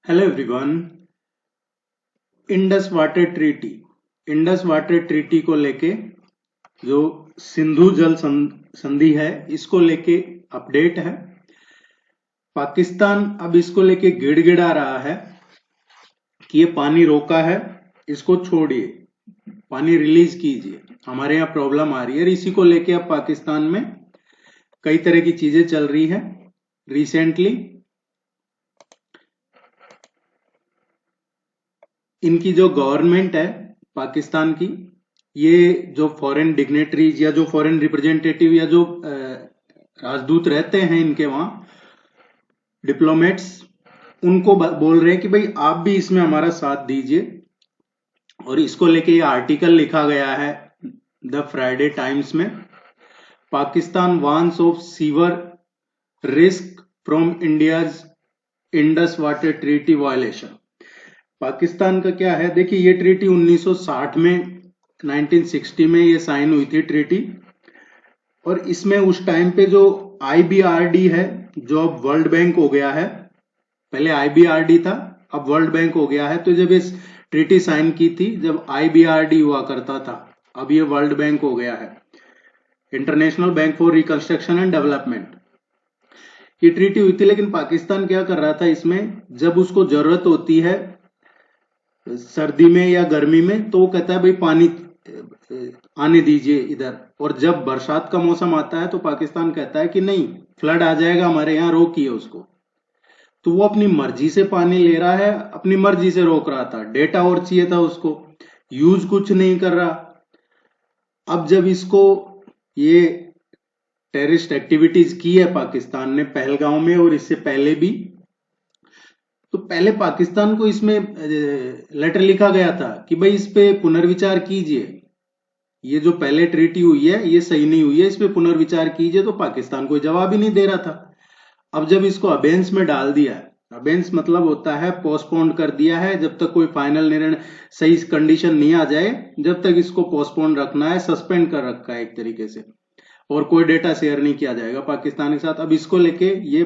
Hello everyone. Indus water treaty को लेके जो सिंधु जल संधि है इसको लेके अपडेट है। पाकिस्तान अब इसको लेके गिड़गिड़ा रहा है कि ये पानी रोका है, इसको छोड़िए, पानी रिलीज कीजिए, हमारे यहाँ प्रॉब्लम आ रही है। इसी को लेके अब पाकिस्तान में कई तरह की चीजें चल रही है। रिसेंटली इनकी जो गवर्नमेंट है पाकिस्तान की, ये जो फॉरेन डिग्नेटरीज या जो फॉरेन रिप्रेजेंटेटिव या जो राजदूत रहते हैं इनके वहां डिप्लोमेट्स, उनको बोल रहे हैं कि भाई आप भी इसमें हमारा साथ दीजिए। और इसको लेके ये आर्टिकल लिखा गया है द फ्राइडे टाइम्स में। Pakistan warns of sewer risk from India's Indus water treaty violation. Pakistan का क्या है, देखिए ये ट्रीटी 1960 में 1960 में ये साइन हुई थी ट्रीटी। और इसमें उस टाइम पे जो आईबीआरडी है, जो अब वर्ल्ड बैंक हो गया है, पहले आईबीआरडी था अब वर्ल्ड बैंक हो गया है। तो जब इस ट्रीटी साइन की थी, जब आईबीआरडी हुआ करता था, अब ये वर्ल्ड बैंक हो गया है, international bank for reconstruction and development. ये ट्रीटी हुई थी, लेकिन पाकिस्तान क्या कर रहा था इसमें, जब उसको जरूरत होती है सर्दी में या गर्मी में, तो वो कहता है भाई पानी आने दीजिए इधर। और जब बरसात का मौसम आता है तो पाकिस्तान कहता है कि नहीं, फ्लड आ जाएगा हमारे यहाँ, रोकिए उसको। तो वो अपनी मर्जी से पानी ले रहा है, अपनी मर्जी से रोक रहा था, डेटा और चाहिए था उसको, यूज कुछ नहीं कर रहा। अब जब इसको ये टेररिस्ट एक्टिविटीज की है पाकिस्तान ने पहलगांव में और इससे पहले भी, तो पहले पाकिस्तान को इसमें लेटर लिखा गया था कि भाई इस पे पुनर्विचार कीजिए, ये जो पहले ट्रीटी हुई है ये सही नहीं हुई है, इस पे पुनर्विचार कीजिए। तो पाकिस्तान कोई जवाब ही नहीं दे रहा था। अब जब इसको अबेंस में डाल दिया है, अबेंस मतलब होता है पोस्टपोन कर दिया है, जब तक कोई फाइनल निर्णय सही कंडीशन नहीं आ जाए, जब तक इसको पोस्टपोन रखना है, सस्पेंड कर रखा है एक तरीके से, और कोई डेटा शेयर नहीं किया जाएगा पाकिस्तान के साथ। अब इसको लेके ये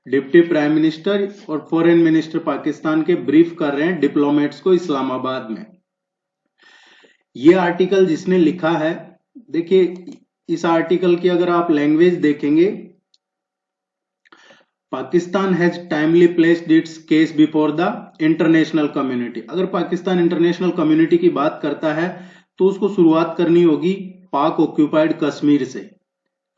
डिप्टी प्राइम मिनिस्टर और फॉरेन मिनिस्टर पाकिस्तान के ब्रीफ कर रहे हैं डिप्लोमेट्स को इस्लामाबाद में। ये आर्टिकल जिसने लिखा है, देखिए इस आर्टिकल की अगर आप लैंग्वेज देखेंगे, Pakistan has timely placed it's case before the international community. अगर पाकिस्तान इंटरनेशनल कम्युनिटी की बात करता है तो उसको शुरुआत करनी होगी पाक ऑक्यूपाइड कश्मीर से,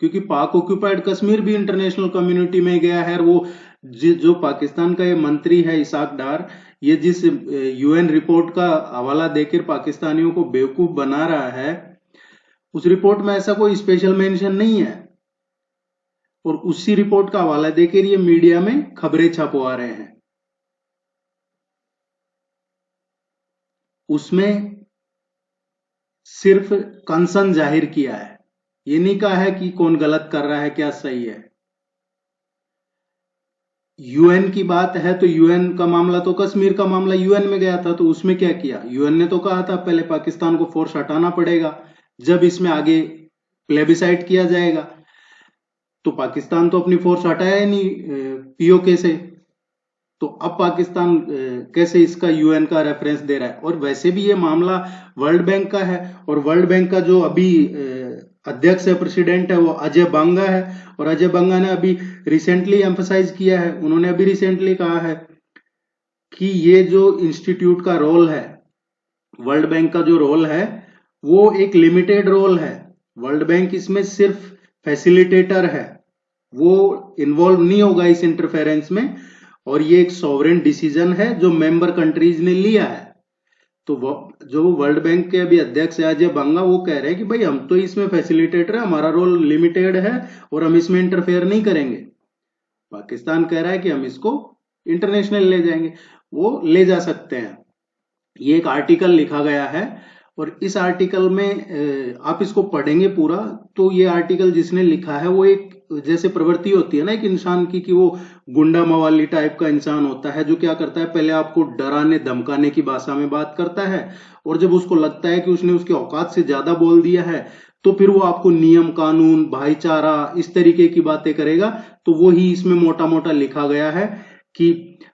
क्योंकि पाक ऑक्यूपाइड कश्मीर भी इंटरनेशनल कम्युनिटी में गया है। और वो जो पाकिस्तान का ये मंत्री है इसाक डार, ये जिस यूएन रिपोर्ट का हवाला देकर पाकिस्तानियों को बेवकूफ बना रहा है, उस रिपोर्ट में ऐसा कोई स्पेशल मेंशन नहीं है। और उसी रिपोर्ट का हवाला देकर ये मीडिया में खबरें छपवा रहे हैं। उसमें सिर्फ कंसर्न जाहिर किया है, ये नहीं कहा है कि कौन गलत कर रहा है, क्या सही है। यूएन की बात है तो यूएन का मामला, तो कश्मीर का मामला यूएन में गया था, तो उसमें क्या किया, यूएन ने तो कहा था पहले पाकिस्तान को फोर्स हटाना पड़ेगा, जब इसमें आगे प्लेबिसाइट किया जाएगा। तो पाकिस्तान तो अपनी फोर्स हटाया ही नहीं पीओके से, तो अब पाकिस्तान कैसे इसका यूएन का रेफरेंस दे रहा है। और वैसे भी ये मामला वर्ल्ड बैंक का है, और वर्ल्ड बैंक का जो अभी अध्यक्ष है, प्रेसिडेंट है, वो अजय बांगा है। और अजय बांगा ने अभी रिसेंटली एम्फसाइज किया है, उन्होंने अभी रिसेंटली कहा है कि ये जो इंस्टीट्यूट का रोल है, वर्ल्ड बैंक का जो रोल है, वो एक लिमिटेड रोल है। वर्ल्ड बैंक इसमें सिर्फ फैसिलिटेटर है, वो इन्वॉल्व नहीं होगा इस इंटरफेरेंस में। और ये एक सॉवरेन डिसीजन है जो मेंबर कंट्रीज ने लिया है। तो जो वर्ल्ड बैंक के अभी अध्यक्ष है अजय बांगा, वो कह रहे हैं कि भाई हम तो इसमें फैसिलिटेटर है, हमारा रोल लिमिटेड है और हम इसमें इंटरफेयर नहीं करेंगे। पाकिस्तान कह रहा है कि हम इसको इंटरनेशनल ले जाएंगे, वो ले जा सकते हैं। ये एक आर्टिकल लिखा गया है, और इस आर्टिकल में आप इसको पढ़ेंगे पूरा, तो ये आर्टिकल जिसने लिखा है वो एक जैसे प्रवृत्ति होती है ना एक इंसान की, कि वो गुंडा मवाली टाइप का इंसान होता है, जो क्या करता है, पहले आपको डराने धमकाने की भाषा में बात करता है, और जब उसको लगता है कि उसने उसकी औकात से ज्यादा बोल दिया है, तो फिर वो आपको नियम कानून भाईचारा इस तरीके की बातें करेगा। तो वो ही इसमें मोटा मोटा लिखा गया है कि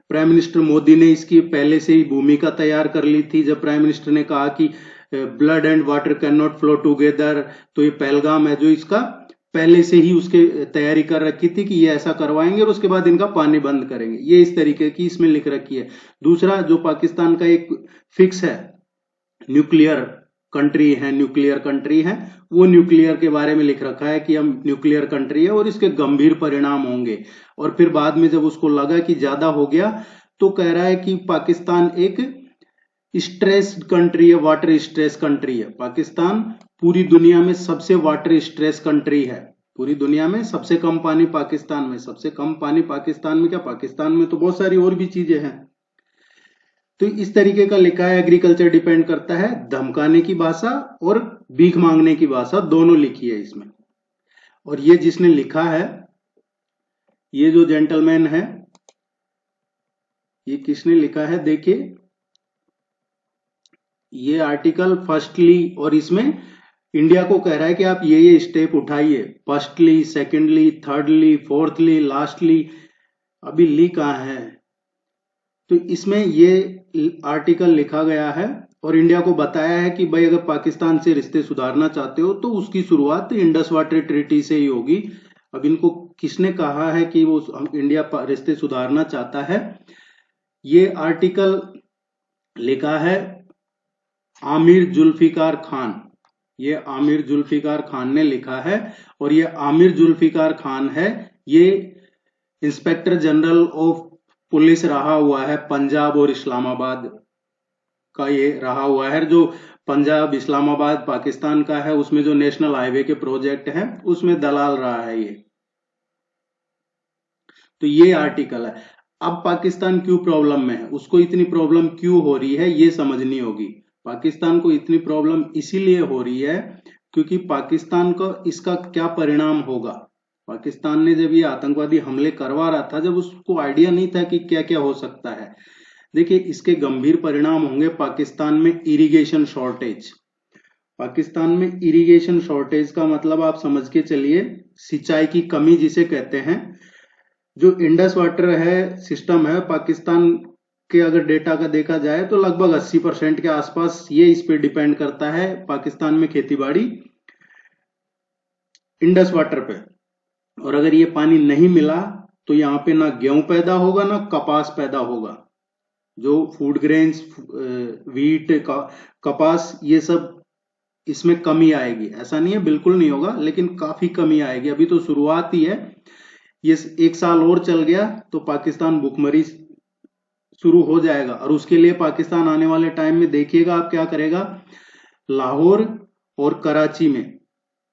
प्राइम मिनिस्टर मोदी ने इसकी पहले से ही भूमिका तैयार कर ली थी। जब प्राइम मिनिस्टर ने कहा कि blood and water can not flow together, तो ये पहलगाम है जो इसका पहले से ही उसके तैयारी कर रखी थी कि ये ऐसा करवाएंगे और उसके बाद इनका पानी बंद करेंगे, ये इस तरीके की इसमें लिख रखी है। दूसरा, जो पाकिस्तान का एक फिक्स है, न्यूक्लियर कंट्री है, वो न्यूक्लियर के बारे में लिख रखा है कि हम न्यूक्लियर कंट्री है और इसके गंभीर परिणाम होंगे। और फिर बाद में जब उसको लगा कि ज्यादा हो गया तो कह रहा है कि पाकिस्तान एक स्ट्रेस कंट्री है, वाटर स्ट्रेस कंट्री है। पाकिस्तान पूरी दुनिया में सबसे वाटर स्ट्रेस कंट्री है। पूरी दुनिया में सबसे कम पानी पाकिस्तान में, सबसे कम पानी पाकिस्तान में, क्या पाकिस्तान में तो बहुत सारी और भी चीजें हैं। तो इस तरीके का लिखा है। एग्रीकल्चर डिपेंड करता है, धमकाने की भाषा और भीख मांगने की भाषा दोनों लिखी है इसमें। और ये जिसने लिखा है, ये जो जेंटलमैन है, ये किसने लिखा है देखिए, ये आर्टिकल फर्स्टली, और इसमें इंडिया को कह रहा है कि आप ये स्टेप उठाइए, firstly, secondly, thirdly, fourthly, lastly. अभी ली कहाँ है? तो इसमें ये आर्टिकल लिखा गया है और इंडिया को बताया है कि भाई अगर पाकिस्तान से रिश्ते सुधारना चाहते हो तो उसकी शुरुआत इंडस वाटर ट्रीटी से ही होगी। अब इनको किसने कहा है कि वो इंडिया रिश्ते सुधारना चाहता है? ये आर्टिकल लिखा है आमिर जुल्फिकार खान। ये आमिर जुल्फिकार खान ने लिखा है और ये आमिर जुल्फिकार खान है, ये इंस्पेक्टर जनरल ऑफ पुलिस रहा हुआ है पंजाब और इस्लामाबाद का। ये रहा हुआ है जो पंजाब इस्लामाबाद पाकिस्तान का है, उसमें जो नेशनल हाईवे के प्रोजेक्ट है उसमें दलाल रहा है ये। तो ये आर्टिकल है। अब पाकिस्तान क्यों प्रॉब्लम में है, उसको इतनी प्रॉब्लम क्यों हो रही है ये समझनी होगी। पाकिस्तान को इतनी प्रॉब्लम इसीलिए हो रही है क्योंकि पाकिस्तान को इसका क्या परिणाम होगा। पाकिस्तान ने जब ये आतंकवादी हमले करवा रहा था, जब उसको आइडिया नहीं था कि क्या क्या हो सकता है। देखिए, इसके गंभीर परिणाम होंगे पाकिस्तान में इरिगेशन शॉर्टेज। पाकिस्तान में इरिगेशन शॉर्टेज का मतलब आप समझ के चलिए, सिंचाई की कमी जिसे कहते हैं। जो इंडस वाटर है सिस्टम है पाकिस्तान के, अगर डेटा का देखा जाए तो लगभग 80% के आसपास ये इस पे डिपेंड करता है, पाकिस्तान में खेतीबाड़ी इंडस वाटर पे। और अगर ये पानी नहीं मिला तो यहाँ पे ना गेहूं पैदा होगा ना कपास पैदा होगा। जो फूड ग्रेन्स, वीट, कपास, ये सब इसमें कमी आएगी। ऐसा नहीं है बिल्कुल नहीं होगा, लेकिन काफी कमी आएगी। अभी तो शुरुआत ही है, ये 1 साल और चल गया तो पाकिस्तान भुखमरी शुरू हो जाएगा। और उसके लिए पाकिस्तान आने वाले टाइम में देखिएगा आप क्या करेगा, लाहौर और कराची में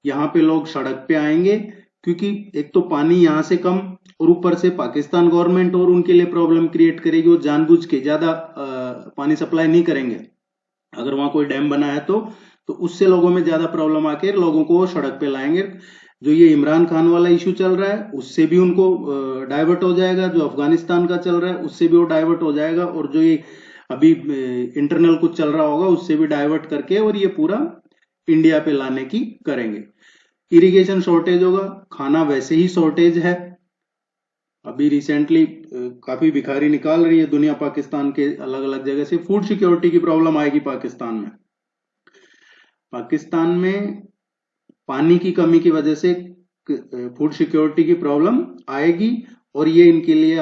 यहाँ पे लोग सड़क पे आएंगे, क्योंकि एक तो पानी यहाँ से कम और ऊपर से पाकिस्तान गवर्नमेंट और उनके लिए प्रॉब्लम क्रिएट करेगी। वो जानबूझ के ज्यादा पानी सप्लाई नहीं करेंगे। अगर वहां कोई डैम बना है तो उससे लोगों में ज्यादा प्रॉब्लम आके लोगों को सड़क पे लाएंगे। जो ये इमरान खान वाला इश्यू चल रहा है उससे भी उनको डाइवर्ट हो जाएगा, जो अफगानिस्तान का चल रहा है उससे भी वो डाइवर्ट हो जाएगा, और जो ये अभी इंटरनल कुछ चल रहा होगा उससे भी डाइवर्ट करके और ये पूरा इंडिया पे लाने की करेंगे। इरिगेशन शॉर्टेज होगा, खाना वैसे ही शॉर्टेज है। अभी रिसेंटली काफी भिखारी निकाल रही है दुनिया पाकिस्तान के अलग अलग जगह से। फूड सिक्योरिटी की प्रॉब्लम आएगी पाकिस्तान में। पाकिस्तान में पानी की कमी की वजह से फूड सिक्योरिटी की प्रॉब्लम आएगी और ये इनके लिए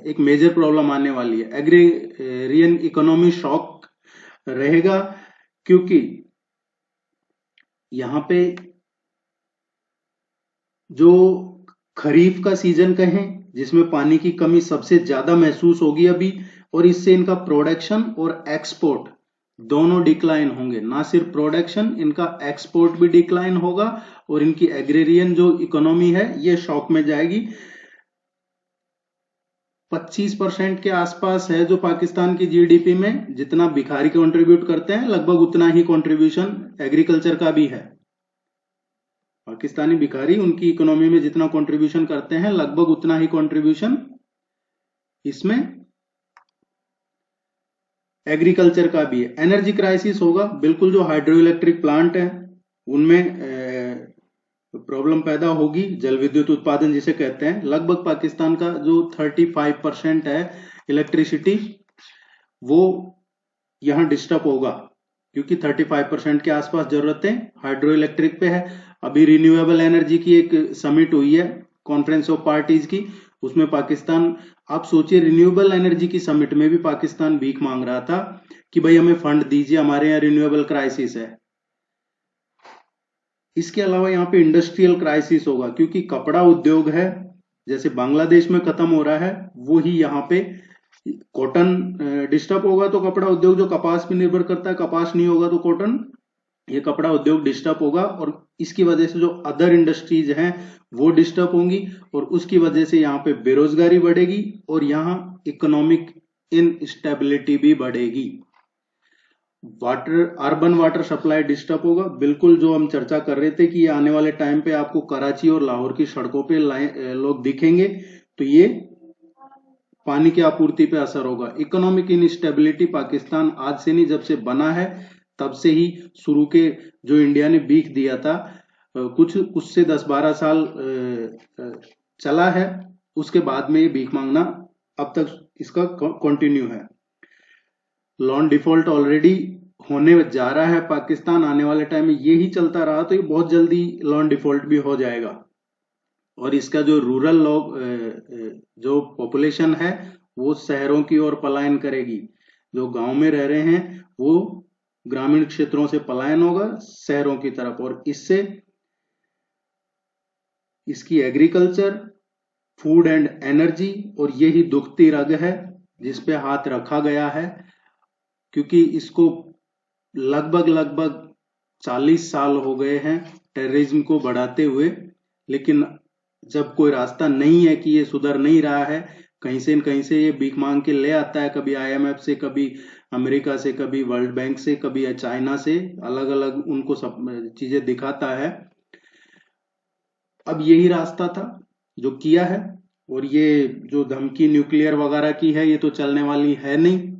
एक मेजर प्रॉब्लम आने वाली है। एग्रेरियन इकोनॉमी शॉक रहेगा, क्योंकि यहाँ पे जो खरीफ का सीजन कहें जिसमें पानी की कमी सबसे ज्यादा महसूस होगी अभी, और इससे इनका प्रोडक्शन और एक्सपोर्ट दोनों डिक्लाइन होंगे। ना सिर्फ प्रोडक्शन, इनका एक्सपोर्ट भी डिक्लाइन होगा और इनकी एग्रेरियन जो इकोनॉमी है ये शॉक में जाएगी। 25% के आसपास है जो पाकिस्तान की जीडीपी में, जितना भिखारी कंट्रीब्यूट करते हैं लगभग उतना ही कंट्रीब्यूशन एग्रीकल्चर का भी है। पाकिस्तानी भिखारी उनकी इकोनॉमी में जितना कंट्रीब्यूशन करते हैं लगभग उतना ही कंट्रीब्यूशन इसमें एग्रीकल्चर का भी है। एनर्जी क्राइसिस होगा बिल्कुल। जो हाइड्रो इलेक्ट्रिक प्लांट है उनमें प्रॉब्लम पैदा होगी। जल विद्युत उत्पादन जिसे कहते हैं, लगभग पाकिस्तान का जो 35% है इलेक्ट्रिसिटी, वो यहाँ डिस्टर्ब होगा, क्योंकि 35% के आसपास जरूरतें हाइड्रो इलेक्ट्रिक पे है। अभी रिन्यूएबल एनर्जी की एक समिट हुई है, कॉन्फ्रेंस ऑफ पार्टीज की, उसमें पाकिस्तान, आप सोचिए, रिन्यूएबल एनर्जी की समिट में भी पाकिस्तान भीख मांग रहा था कि भाई हमें फंड दीजिए, हमारे यहाँ रिन्यूएबल क्राइसिस है। इसके अलावा यहाँ पे इंडस्ट्रियल क्राइसिस होगा, क्योंकि कपड़ा उद्योग है, जैसे बांग्लादेश में खत्म हो रहा है, वो ही यहाँ पे कॉटन डिस्टर्ब होगा तो कपड़ा उद्योग जो कपास पे निर्भर करता है, कपास नहीं होगा तो कॉटन, ये कपड़ा उद्योग डिस्टर्ब होगा, और इसकी वजह से जो अदर इंडस्ट्रीज हैं वो डिस्टर्ब होंगी, और उसकी वजह से यहाँ पे बेरोजगारी बढ़ेगी और यहाँ इकोनॉमिक इनस्टेबिलिटी भी बढ़ेगी। अर्बन वाटर सप्लाई डिस्टर्ब होगा, बिल्कुल जो हम चर्चा कर रहे थे कि आने वाले टाइम पे आपको कराची और लाहौर की सड़कों पे लोग दिखेंगे, तो ये पानी की आपूर्ति पे असर होगा। इकोनॉमिक इनस्टेबिलिटी पाकिस्तान आज से नहीं, जब से बना है तब से ही शुरू के, जो इंडिया ने भीख दिया था, कुछ उससे 10-12 साल चला है, उसके बाद में ये भीख मांगना अब तक इसका कंटिन्यू है। लोन डिफॉल्ट ऑलरेडी होने जा रहा है पाकिस्तान, आने वाले टाइम में ये ही चलता रहा तो ये बहुत जल्दी लोन डिफॉल्ट भी हो जाएगा। और इसका जो रूरल लोग, जो पॉपुलेशन है वो शहरों की ओर पलायन करेगी, जो गांव में रह रहे हैं वो ग्रामीण क्षेत्रों से पलायन होगा शहरों की तरफ, और इससे इसकी एग्रीकल्चर, फूड एंड एनर्जी, और यही दुखती रग है जिस पे हाथ रखा गया है, क्योंकि इसको लगभग 40 साल हो गए हैं टेररिज्म को बढ़ाते हुए, लेकिन जब कोई रास्ता नहीं है कि ये सुधर नहीं रहा है, कहीं से न कहीं से ये भीख मांग के ले आता है, कभी IMF से, कभी अमेरिका से, कभी वर्ल्ड बैंक से, कभी चाइना से, अलग अलग उनको सब चीजें दिखाता है। अब यही रास्ता था जो किया है, और ये जो धमकी न्यूक्लियर वगैरह की है, ये तो चलने वाली है नहीं,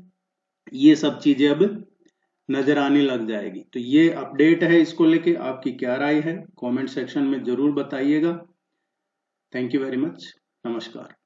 ये सब चीजें अब नजर आने लग जाएगी। तो ये अपडेट है, इसको लेके आपकी क्या राय है कमेंट सेक्शन में जरूर बताइएगा। थैंक यू वेरी मच, नमस्कार।